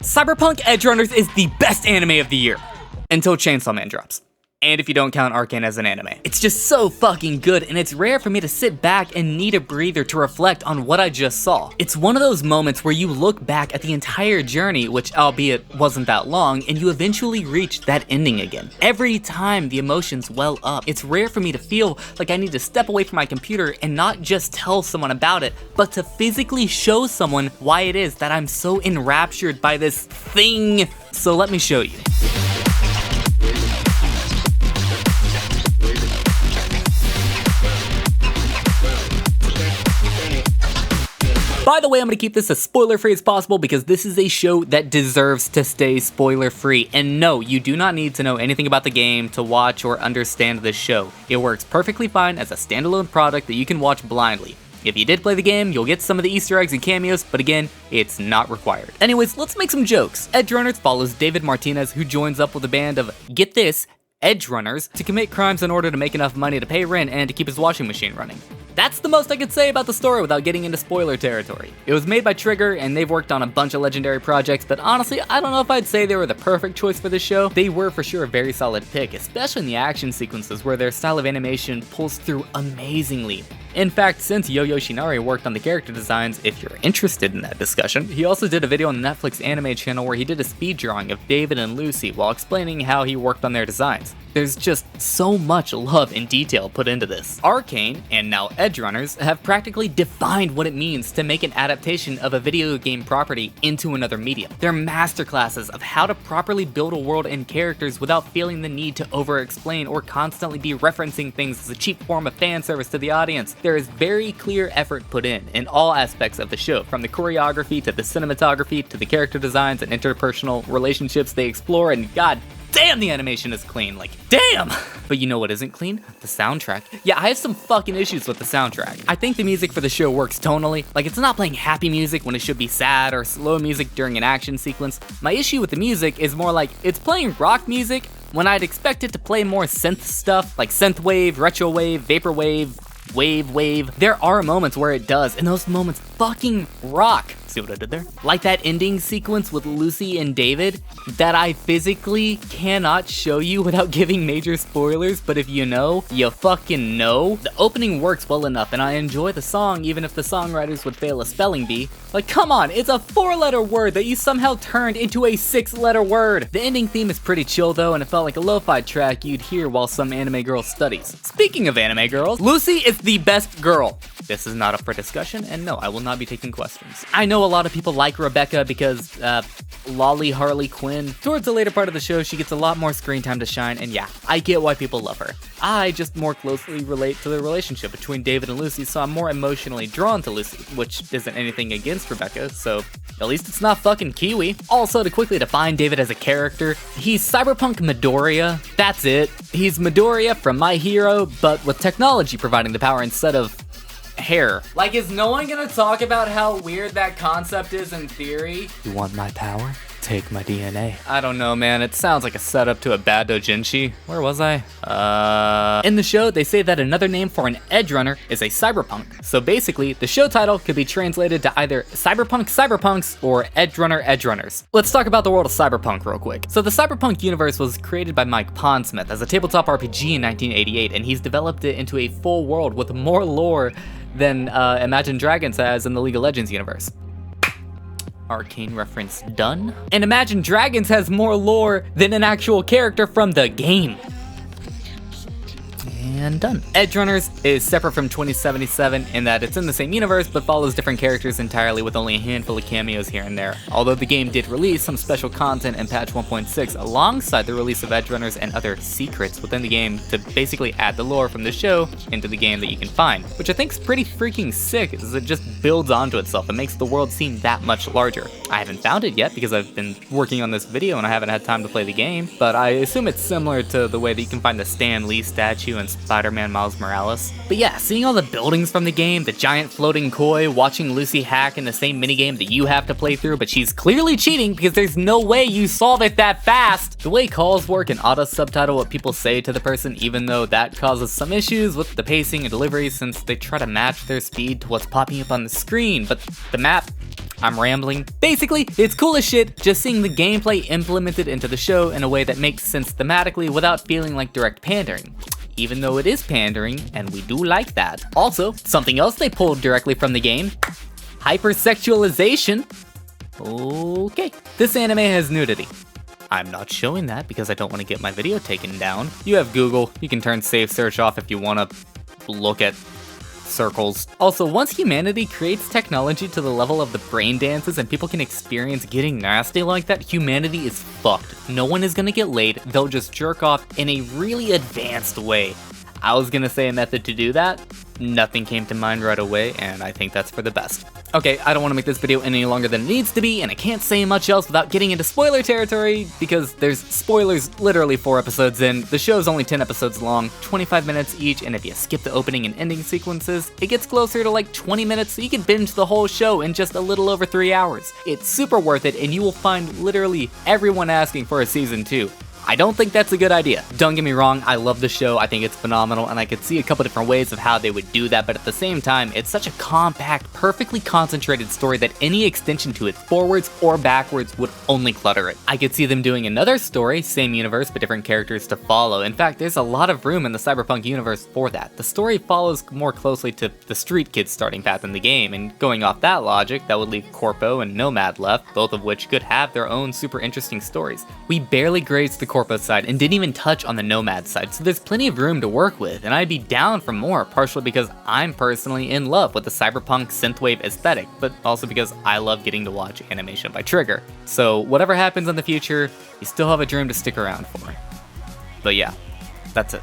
Cyberpunk Edgerunners is the best anime of the year, until Chainsaw Man drops. And if you don't count Arcane as an anime. It's just so fucking good, and it's rare for me to sit back and need a breather to reflect on what I just saw. It's one of those moments where you look back at the entire journey, which albeit wasn't that long, and you eventually reach that ending again. Every time the emotions well up. It's rare for me to feel like I need to step away from my computer and not just tell someone about it, but to physically show someone why it is that I'm so enraptured by this thing. So let me show you. By the way, I'm gonna keep this as spoiler-free as possible because this is a show that deserves to stay spoiler-free. And no, you do not need to know anything about the game to watch or understand this show. It works perfectly fine as a standalone product that you can watch blindly. If you did play the game, you'll get some of the Easter eggs and cameos, but again, it's not required. Anyways, let's make some jokes. Edgerunners follows David Martinez, who joins up with a band of, get this, Edgerunners, to commit crimes in order to make enough money to pay rent and to keep his washing machine running. That's the most I could say about the story without getting into spoiler territory. It was made by Trigger, and they've worked on a bunch of legendary projects, but honestly, I don't know if I'd say they were the perfect choice for this show. They were for sure a very solid pick, especially in the action sequences where their style of animation pulls through amazingly. In fact, since Yo Yoshinari worked on the character designs, if you're interested in that discussion, he also did a video on the Netflix anime channel where he did a speed drawing of David and Lucy while explaining how he worked on their designs. There's just so much love and detail put into this. Arcane, and now Edgerunners, have practically defined what it means to make an adaptation of a video game property into another medium. They're masterclasses of how to properly build a world and characters without feeling the need to over-explain or constantly be referencing things as a cheap form of fan service to the audience. There is very clear effort put in all aspects of the show, from the choreography to the cinematography to the character designs and interpersonal relationships they explore, and god damn, the animation is clean, like, damn! But you know what isn't clean? The soundtrack. Yeah, I have some fucking issues with the soundtrack. I think the music for the show works tonally, like it's not playing happy music when it should be sad or slow music during an action sequence. My issue with the music is more like, it's playing rock music when I'd expect it to play more synth stuff, like synthwave, retrowave, vaporwave, wave. There are moments where it does, and those moments fucking rock. See what I did there? Like that ending sequence with Lucy and David that I physically cannot show you without giving major spoilers, but if you know, you fucking know. The opening works well enough, and I enjoy the song even if the songwriters would fail a spelling bee. Like, come on, it's a 4-letter word that you somehow turned into a 6-letter word. The ending theme is pretty chill though, and it felt like a lo-fi track you'd hear while some anime girl studies. Speaking of anime girls, Lucy is the best girl. This is not up for discussion, and no, I will not be taking questions. I know a lot of people like Rebecca because, Lolly Harley Quinn. Towards the later part of the show, she gets a lot more screen time to shine, and yeah, I get why people love her. I just more closely relate to the relationship between David and Lucy, so I'm more emotionally drawn to Lucy, which isn't anything against Rebecca, so at least it's not fucking Kiwi. Also, to quickly define David as a character, he's Cyberpunk Midoriya. That's it. He's Midoriya from My Hero, but with technology providing the power instead of hair. Like, is no one gonna talk about how weird that concept is in theory? You want my power? Take my DNA. I don't know, man. It sounds like a setup to a bad doujinshi. Where was I? In the show, they say that another name for an Edgerunner is a cyberpunk. So basically, the show title could be translated to either Cyberpunk Cyberpunks or Edgerunners. Let's talk about the world of Cyberpunk real quick. So the Cyberpunk universe was created by Mike Pondsmith as a tabletop RPG in 1988, and he's developed it into a full world with more lore than Imagine Dragons has in the League of Legends universe. Arcane reference done. And Imagine Dragons has more lore than an actual character from the game. And done. Edgerunners is separate from 2077 in that it's in the same universe but follows different characters entirely with only a handful of cameos here and there. Although the game did release some special content in patch 1.6 alongside the release of Edgerunners and other secrets within the game to basically add the lore from the show into the game that you can find, which I think is pretty freaking sick as it just builds onto itself and makes the world seem that much larger. I haven't found it yet because I've been working on this video and I haven't had time to play the game, but I assume it's similar to the way that you can find the Stan Lee statue and Spider-Man Miles Morales. But yeah, seeing all the buildings from the game, the giant floating koi, watching Lucy hack in the same minigame that you have to play through, but she's clearly cheating because there's no way you solve it that fast. The way calls work and auto-subtitle what people say to the person, even though that causes some issues with the pacing and delivery since they try to match their speed to what's popping up on the screen, but the map I'm rambling. Basically, it's cool as shit just seeing the gameplay implemented into the show in a way that makes sense thematically without feeling like direct pandering. Even though it is pandering, and we do like that. Also, something else they pulled directly from the game, hypersexualization. Okay, this anime has nudity. I'm not showing that because I don't want to get my video taken down. You have Google, you can turn safe search off if you want to look at circles. Also, once humanity creates technology to the level of the brain dances and people can experience getting nasty like that, humanity is fucked. No one is gonna get laid, they'll just jerk off in a really advanced way. I was gonna say a method to do that, nothing came to mind right away, and I think that's for the best. Okay, I don't want to make this video any longer than it needs to be, and I can't say much else without getting into spoiler territory, because there's spoilers literally 4 episodes in. The show's only 10 episodes long, 25 minutes each, and if you skip the opening and ending sequences, it gets closer to like 20 minutes, so you can binge the whole show in just a little over 3 hours. It's super worth it, and you will find literally everyone asking for a season 2. I don't think that's a good idea. Don't get me wrong, I love the show, I think it's phenomenal, and I could see a couple different ways of how they would do that, but at the same time, it's such a compact, perfectly concentrated story that any extension to it, forwards or backwards, would only clutter it. I could see them doing another story, same universe, but different characters to follow. In fact, there's a lot of room in the Cyberpunk universe for that. The story follows more closely to the Street Kid's starting path in the game, and going off that logic, that would leave Corpo and Nomad left, both of which could have their own super interesting stories. We barely grazed the Corpo side and didn't even touch on the Nomad side, so there's plenty of room to work with, and I'd be down for more, partially because I'm personally in love with the cyberpunk synthwave aesthetic, but also because I love getting to watch animation by Trigger. So whatever happens in the future, you still have a dream to stick around for. But yeah, that's it.